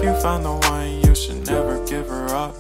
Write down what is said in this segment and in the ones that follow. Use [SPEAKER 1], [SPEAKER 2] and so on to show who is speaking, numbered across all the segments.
[SPEAKER 1] you found the one, you should never give her up.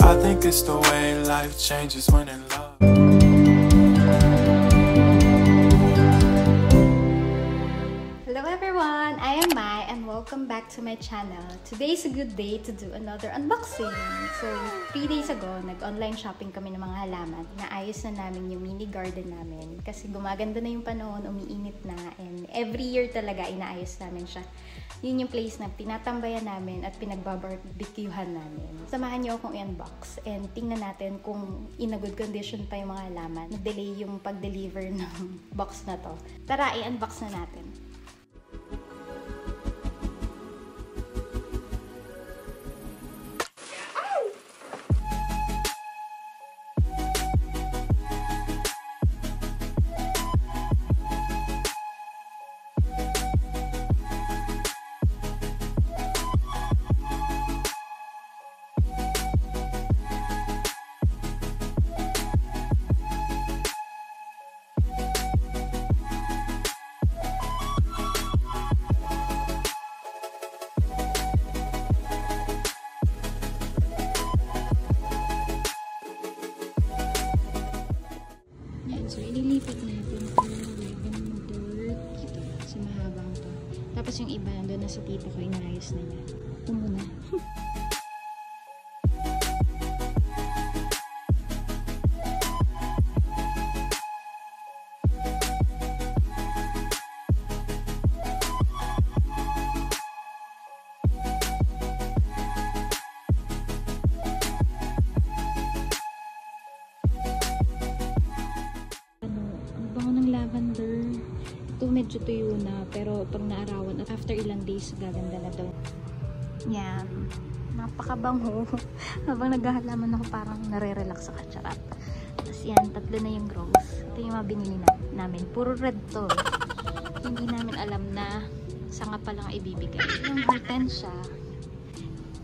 [SPEAKER 1] I think it's the way life changes when in love.
[SPEAKER 2] Hello everyone, I am Mai and welcome back to my channel. Today is a good day to do another unboxing. So, 3 days ago, nag-online shopping kami ng mga halaman. Naayos na namin yung mini garden namin kasi gumaganda na yung panahon, umiinit na, and every year talaga inaayos namin siya. Yun yung place na tinatambayan namin at pinagbabarbecuehan namin. Samahan niyo akong i-unbox and tingnan natin kung in a good condition pa yung mga halaman. Nag-delay yung pag-deliver ng box na to. Tara, i-unbox na natin. So, ililipat natin yung lavender. Ito, sa mahabang to. Tapos yung iba, nandun na sa tita ko, inayos na niya. Ito muna. Lavender. Ito medyo tuyo na, pero pag naarawan at after ilang days, gaganda na daw. Yan. Napakabango. Habang naghahalaman ako, parang nare-relax ako. Charap. Tapos yan, 3 na yung rose. Ito yung mga binili namin. Puro red to. Hindi namin alam na sanga pa lang ibibigay. Yung hortensia,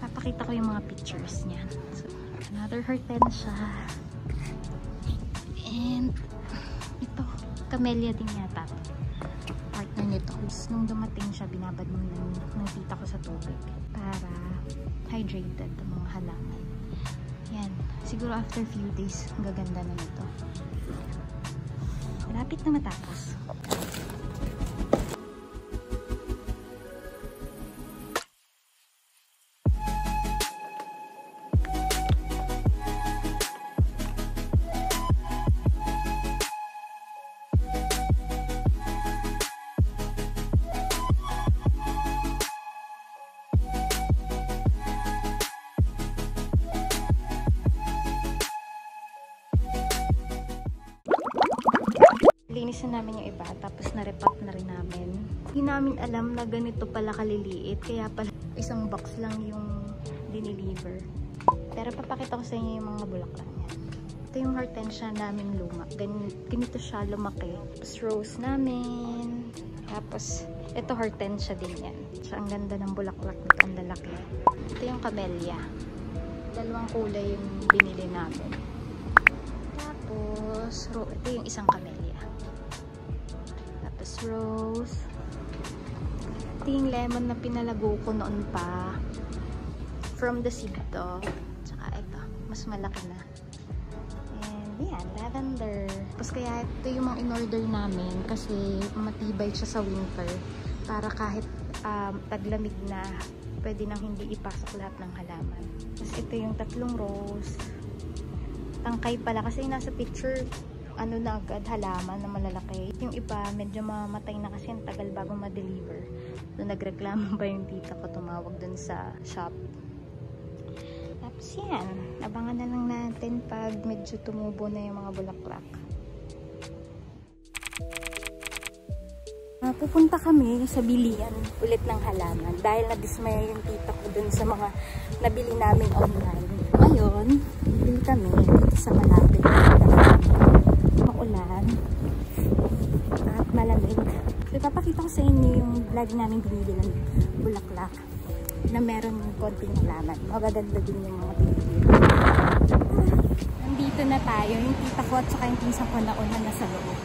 [SPEAKER 2] papakita ko yung mga pictures niya. So, another hortensia. And ito, camellia din yata. Partner nito. Nung dumating siya, binabad muna ng tita ko sa tubig para hydrated ang mga halaman. Yan. Siguro after few days, gaganda na nito. Malapit na matapos. Linisan namin yung iba, tapos na-repack na rin namin. Hindi namin alam na ganito pala kaliliit, kaya pala isang box lang yung dineliver. Pero papakita ko sa inyo yung mga bulaklak niya. Ito yung hortensia namin luma. Ganito siya lumaki. Tapos rose namin. Tapos ito hortensia din yan. So ang ganda ng bulaklak nito, ang lalaki. Ito yung camellia. 2 kulay yung binili namin. Tapos ito yung isang camellia. Tapos rose. Ito yung lemon na pinalago ko noon pa. From the seed to. Tsaka ito, mas malaki na. And yan, lavender. Tapos kaya ito yung mga in-order namin kasi matibay siya sa winter. Para kahit taglamig na, pwede nang hindi ipasok lahat ng halaman. Tapos ito yung 3 rose. Tangkay pala kasi nasa picture ano na agad, halaman na malalaki. Yung iba medyo mamatay na kasi ang tagal bago ma-deliver. So nagreklamo ba yung tita ko, tumawag dun sa shop. Tapos yan, abangan na lang natin pag medyo tumubo na yung mga bulaklak. Pupunta kami sa bilian ulit ng halaman dahil nadismaya yung tita ko dun sa mga nabili namin online. Ngayon, bili kami dito sa malapit. Maulan at malamig. So, papakita ko sa inyo yung vlog namin binili ng bulaklak na meron konting halaman. Magaganda din yung mga binili. Nandito na tayo. Yung tita ko at saka yung pinsan ko na una nasa loob.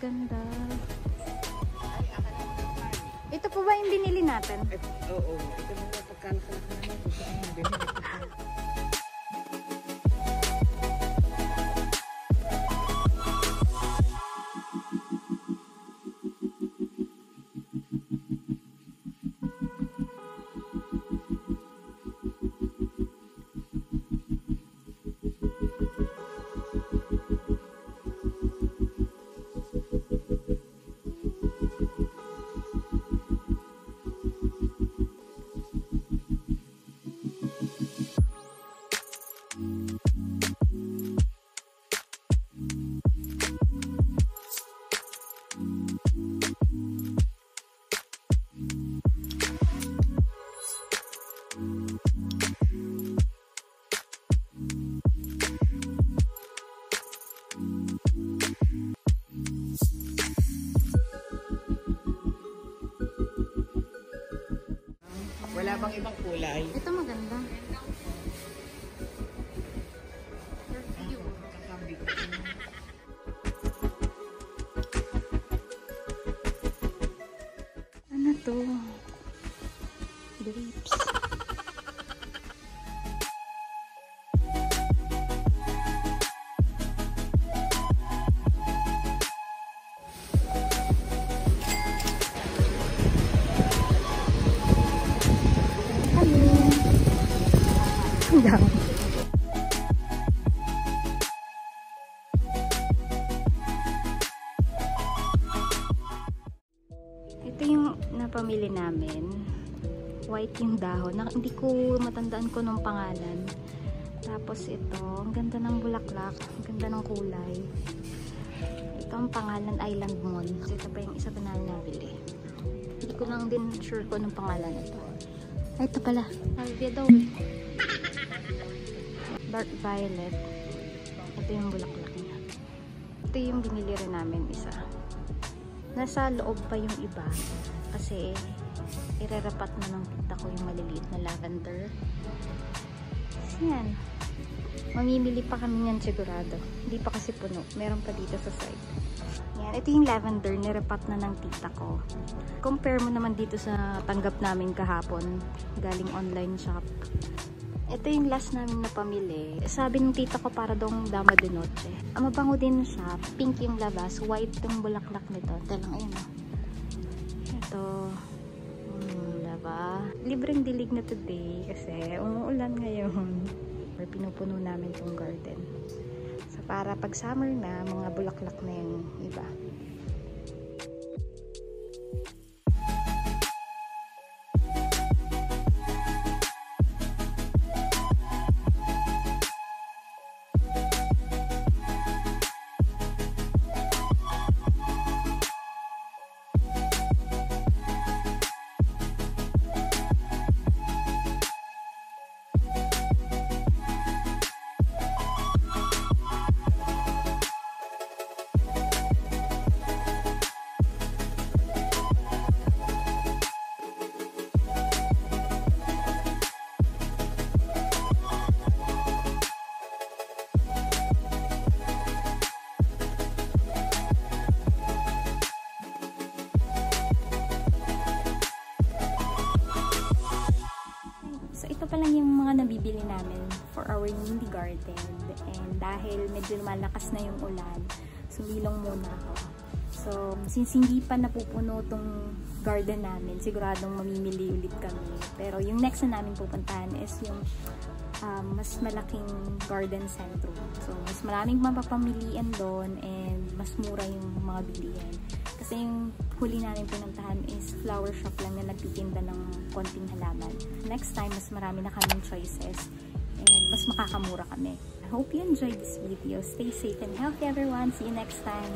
[SPEAKER 2] ganda. Ito po ba yung binili natin?
[SPEAKER 3] Oo. Ito na yung pagkalak-kalak namin. Gusto ko yung binili. Wala bang ibang kulay?
[SPEAKER 2] Ito maganda. Ano to? Grapes. Ito yung napamili namin. White yung dahon. Hindi ko matandaan ko nung pangalan. Tapos ito, ang ganda ng bulaklak. Ang ganda ng kulay. Ito ang pangalan, Island Moon. So, ito pa yung isa pa namin nabili. Hindi ko lang din sure kung anong pangalan ito. Ay, ito pala. Salvia daw eh. Dark violet. Ito yung bulaklak niya. Ito yung binili rin namin isa. Nasa loob pa yung iba kasi irerapat na ng tita ko yung maliliit na lavender. Yan. Mamimili pa kami yan sigurado. Hindi pa kasi puno. Meron pa dito sa side. Yan. Ito yung lavender. Nirepat na ng tita ko. Compare mo naman dito sa tanggap namin kahapon. Galing online shop. Ito yung last namin na pamili. Sabi ng tita ko para dong dama de noche. Mabango din siya. Pink yung labas. White yung bulaklak nito. Ito lang, ayun o. Ito. Diba? Libreng dilig na today kasi umuulan ngayon. Or pinupuno namin tong garden. So para pag summer na, mga bulaklak na yung iba. Pa lang yung mga nabibili namin for our mini garden, and dahil medyo malakas na yung ulan, sumilong muna ako. So since hindi pa napupuno tong garden namin, siguradong mamimili ulit kami. Pero yung next na namin pupuntahan is yung mas malaking garden center. So mas maraming mapapamilian doon and mas mura yung mga bilihan. Kasi yung huli namin pinuntahan is flower shop lang na nagtitinda ng konting halaman. Next time, mas marami na kaming choices and mas makakamura kami. I hope you enjoyed this video. Stay safe and healthy everyone. See you next time.